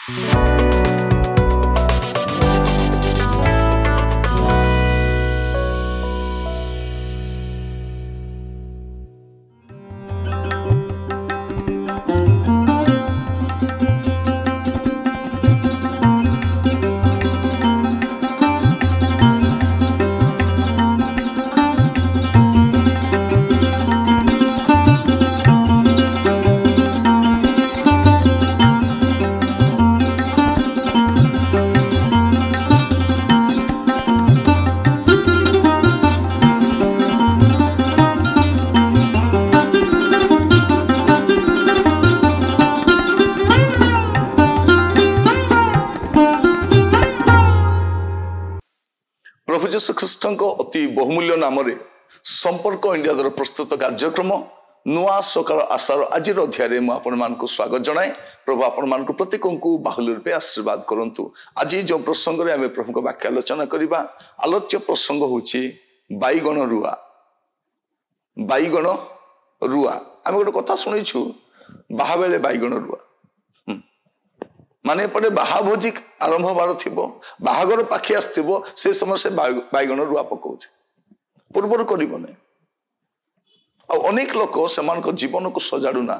प्रभु जीशु ख्रीष्ट अति बहुमूल्य नाम संपर्क इंडिया द्वारा प्रस्तुत कार्यक्रम नुआ सकाल आशार आज अध्याय में आपण स्वागत जनाए। प्रभु आपण प्रत्येक को बाहुल्य रूपे आशीर्वाद करंतु। आज जो प्रसंग में आम प्रभु वाक्य आलोचना करवा आलोच्य प्रसंग होची बैगण रुआ। बैगण रुआ आम गोटे कथा शुणीचु बाहा बेले बैगण रुआ माने पड़े बाहा भोजी आरंभ हबार थी बाहागर पाखी आसो से समय से बैगण रुआ पकाऊ पूर्वर कर अनेक लोक से जीवन को सजाड़ू ना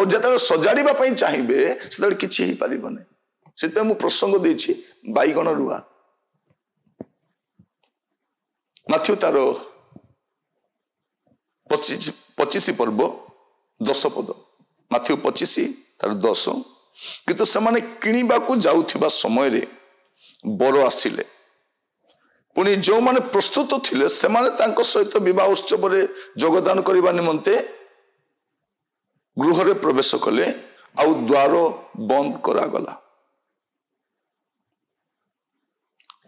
जो सजाड़ा चाहिए से किसी ही पार से प्रसंग देछि बैगण रुआ। माथ्यू तार 25 पर्व 10 पद माथ्यू 25 तार 10 किंतु सेमाने किनिबा को जाउथिबा समय रे बर आसिले पुणी जो माने प्रस्तुत थिले सेमाने तांको सहित विवाह उत्सव रे योगदान करबा निमंते गृह रे प्रवेश कले आउ द्वार बंद करा गला।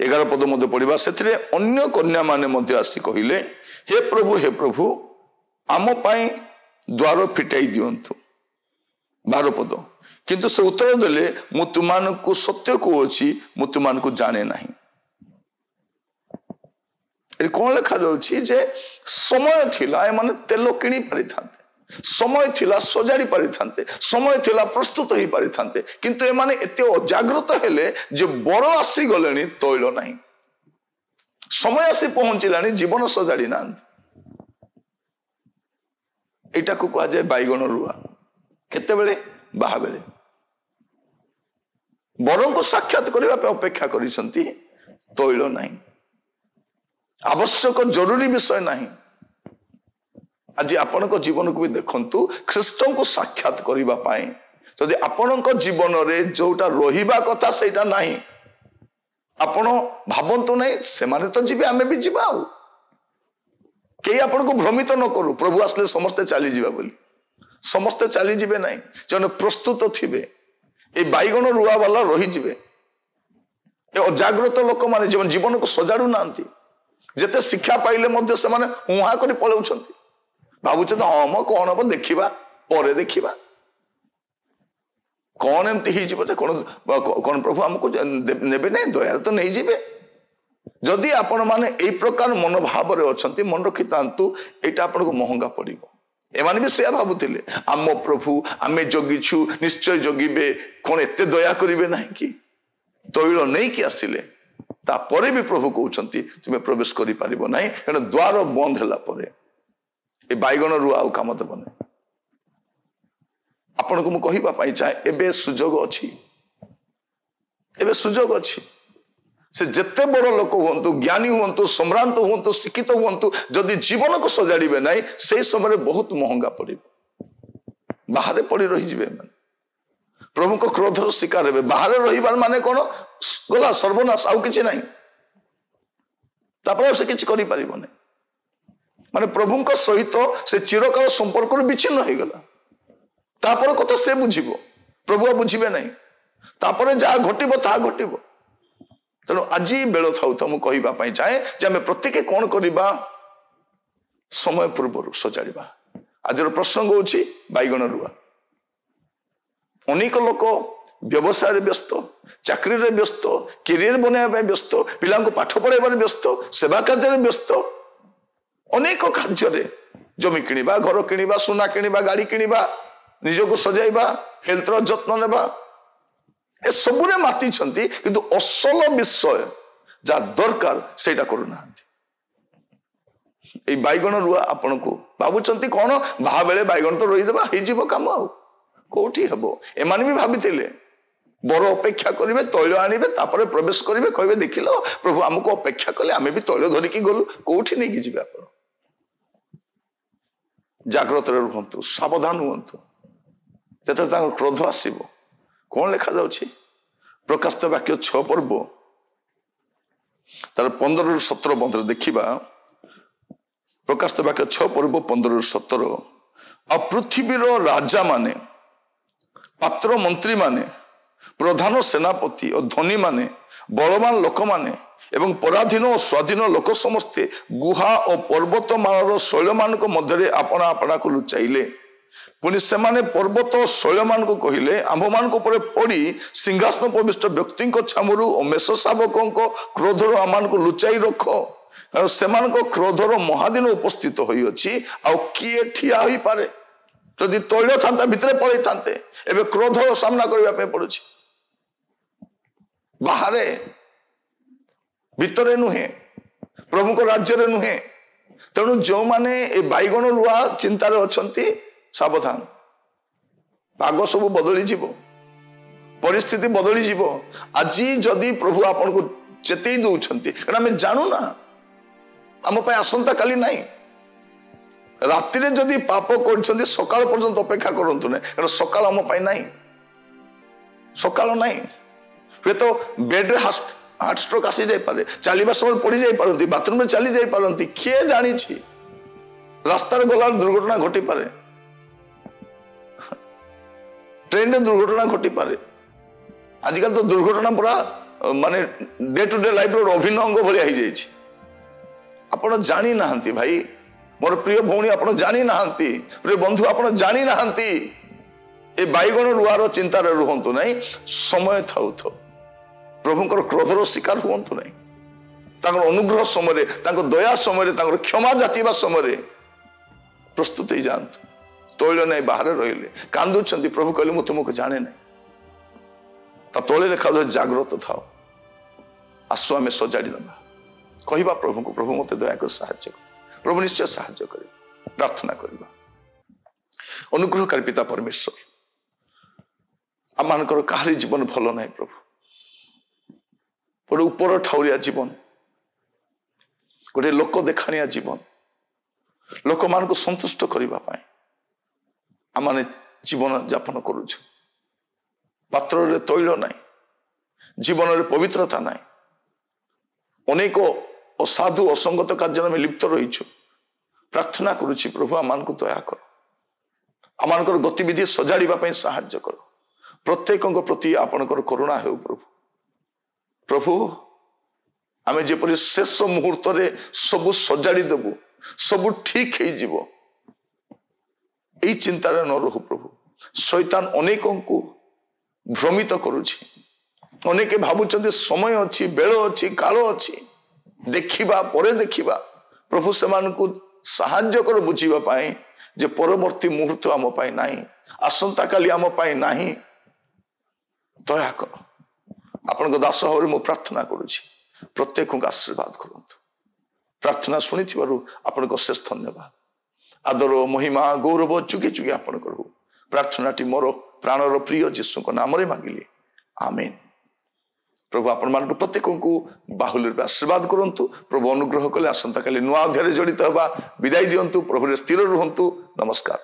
11 पद मध्य पढ़िबा सेथिरे अन्य कन्या माने मध्य आसी कहिले हे प्रभु आम पाई द्वार फिटाई दियंतु। 12 पद किंतु से उत्तर देले मु तुमान को सत्य को अछि मु तुमान को जाने नहीं। कौन लिखा जाउछि जे समय थिला ए माने तेल किणी परिथांते समय थिला सजाड़ी परिथांते समय थिला प्रस्तुत ही परिथांते किंतु ए माने एते अजाग्रत हेले जे बर आसी गलेनी तैल नहीं समय आसी पहुंचिलानी जीवन सजाड़ी ना एटा को कहा जाए बैगण रुआ। केते बेले बाहा बेले बर को साक्षात करने पे अपेक्षा करिसंती तैल नहीं आवश्यक जरूरी विषय नहीं। आज आपण जीवन को भी देखंतु ख्रीष्ट को साक्षात करबा पाए जदि आपण जीवन रे जोटा रहिबा कथा सेटा नहीं आपण भावंतु नहीं से माने तो जीवे आमे भी जीवा कई आपण को भ्रमित न करू प्रभु आसले समस्ते चली जीवा बोली समस्ते चली जीवे नहीं जने प्रस्तुत थिबे ए बैगण रुआ वाला रही जीवे ए अजाग्रत लोक माने जीवन को सजाड़ू नांती जेते शिक्षा पाइले मध्य से माने हुआ करी पलाउछंती भाबुछे हाँ म कौन हम देखिबा परे देखिबा कौन एमती ही जीव कौन प्रभु हमको नेबे नहीं दया तो नहीं जीवे जदि आपण माने ए प्रकार मनोभाव रे अछंती मन रखि तांतु एटा आपण को महंगा पड़िबो। एमाने भी से भाबुथिले आम प्रभु आमे जगिछु निश्चय जगिबे कौन एते दया करिवे नहीं कि तैल नहीं कि आसिले तापरे भी प्रभु कहउछंती तुमे प्रवेश करि पारिबो नहीं कारण द्वार बंद होला परे ए बैगण रुआ आउ काम दबने। आपण को मु कहिबा पई चाहे एबे सुजोग अछि एबे सुजोग अछि से जत्ते बड़ लोक हुंतु ज्ञानी हुंतु सम्रांत हुंतु शिक्षित हुंतु जदि जीवन को सजाड़िबे नहीं से समय बहुत महंगा पड़िबो बाहर पड़ी रही जिवे माने प्रभु को क्रोधर शिकार हेबे बाहर रहिबार माने कोन गला सर्वनाश आउ किछि नहीं तापर से किछि करि परिबो नहीं माने प्रभु को सहित से चिरकाल संपर्क विच्छिन्न हो गला तापर कथा से बुझिबो प्रभु बुझिबे नहीं तापर जहा घटिबो ता घटिबो। तेणु आज बेल था मुझे कहवाई चाहे जे आम प्रत्येक कौन करवा समय पूर्व सजाड़ा। आज प्रसंग होची बैगण रुआ। अनेक लोक व्यवसाय व्यस्त चाकरी व्यस्त कैरियर बनवाई व्यस्त पिला पाठ पढ़ाइबार व्यस्त सेवा कार्य व्यस्त अनेक कार्य जमी किणवा घर किणवा सुना किणवा गाड़ी किणवा निजक सजाइबा हेल्थ जत्न नेबा ए सबुरे मातिछंती किंतु असल विषय जा दरकार सेटा करूना ए बैगण रुआ आपण को भावुंट कौन बाहा बेले बैगण तो रोईदेवा हो कम आ कौटी हम एम भी भाभी बर अपेक्षा करेंगे तैल आनबे तापर प्रवेश करेंगे कहे देख लो प्रभु आमको अपेक्षा कले आम भी तैल धरिकी गलु कौटी नहीं जी आप जाग्रत रुहतु सावधान हुंतु जो क्रोध आसब कौन लिखा जाऊँ प्रकाशित वाक्य 6 पर्व तार 15-17 पद देखा प्रकाशित वाक्य 6 पर्व 15-17 आ पृथ्वीर राजा माने पात्र मंत्री माने प्रधान सेनापति और धनी माने बलवान लोक माने एवं पराधीन और स्वाधीन लोक समस्ते गुहा और पर्वत मानर शैल मान मध्य आपना आपना को लुचाइले पुनि से माने पर्वत और शैल मान को कहले आंभ मान पड़ी सिंहासन प्रविष्ट व्यक्ति छामुरु और मेष शावकों क्रोधर आम को लुचाई रख से क्रोधर महादिन उपस्थित होइछि आ किए ठिया होई पारे जदि तैल था भितर पड़े था एवं क्रोधर सामना करने पड़ुछि बाहर भितरे नुहे प्रभु को राज्य रे नुहे तेणु जो माने ए बैगण रुआ चिंतार अछंती सावधान पाग सब बदली जीव परिस्थिति बदली जीव आज जदि प्रभु आपन को चेतई दउछंती कारण आमे जानू ना आम पे आसंता काली नहीं राति रे जदि पाप करछंती सकाळ पर्यंत अपेक्षा करंतु ने कारण सकाळ आम पे नहीं सकाळ नहीं वे तो बेड रे हार्ट स्ट्रोक आसी जाई पारे चलिबा समय पड़ी जाई पारंती बाथरूम में चली जाई पारंती किए जानी छी रास्ता रे गला दुर्घटना घटी पारे ट्रेन में दुर्घटना घटी पारे आजकल तो दुर्घटना पूरा माने डे टू डे लाइफ रो अभिन्न अंग भलिया हो जाई आपण जानी नाहंती भाई मोर प्रिय भौणी आपण जानी नाहंती प्रिय बंधु आपण जानी नाहंती ए बैगण रुआर चिंतार रुहंतु नहीं समय थाउ थाउ प्रभुंकर क्रोधर शिकार हुंतु नहीं तांकर अनुग्रह समय दया समय क्षमा जातिबा समय प्रस्तुत ही जातु तैल नहीं बाहर रहिले कांदुछंती प्रभु कहले मु तुमको जाने नहीं ता तोले देखा जाग्रत थाओ आसु आमे सजाड़ी नबा कहवा प्रभु को प्रभु मते दया कर साहाय्य कर प्रभु निश्चय साहाय्य करिबा प्रार्थना करिबा अनुग्रहकारी पिता परमेश्वर आमानकर काहरी जीवन भलो नहीं प्रभु गोटे ऊपर ठाउरिया जीवन गोटे लोक देखाणिया जीवन लोक मान को संतुष्ट करने आम जीवन यापन करुछु पात्र रे तैल नाई जीवन रे पवित्रता नाई अनेक असाधु असंगत कार्य में लिप्त रहीछु प्रार्थना करुछि प्रभु आम को दया कर आम गतिविधि सजाड़ा साहाय्य कर प्रत्येक प्रति आपणकर करुणा हो प्रभु प्रभु आमे जेपरि शेष मुहूर्त रे सब सजाड़ी देबु सब ठीक हो जीव यही चिंतार न रहु प्रभु शैतान अनेक को भ्रमित करुछि अनेक भावुं समय अच्छी बेल अच्छी काल अच्छी देखिबा परे देखिबा प्रभु से को साहाय्य कर बुझीबा पाए जे परवर्ती मुहूर्त आम पाई नाही आसंता काली आम पाई नाही दया कर आपण दास भाव में प्रार्थना करुछि प्रत्येक को आशीर्वाद करंतु प्रार्थना शुणी आपण को शेष धन्यवाद आदर महिमा गौरव चुके चुके आपण करू प्रार्थनाटी मोर प्राणर प्रिय जीशु को नाम रे मांगिली आमेन प्रभु आपण मान प्रत्येक को बाहुल्य आशीर्वाद करंतु प्रभु अनुग्रह कले आसंता काली नुआ अध्याय जड़ित हवा विदाई दियंतु प्रभु रे स्थिर रुहंतु नमस्कार।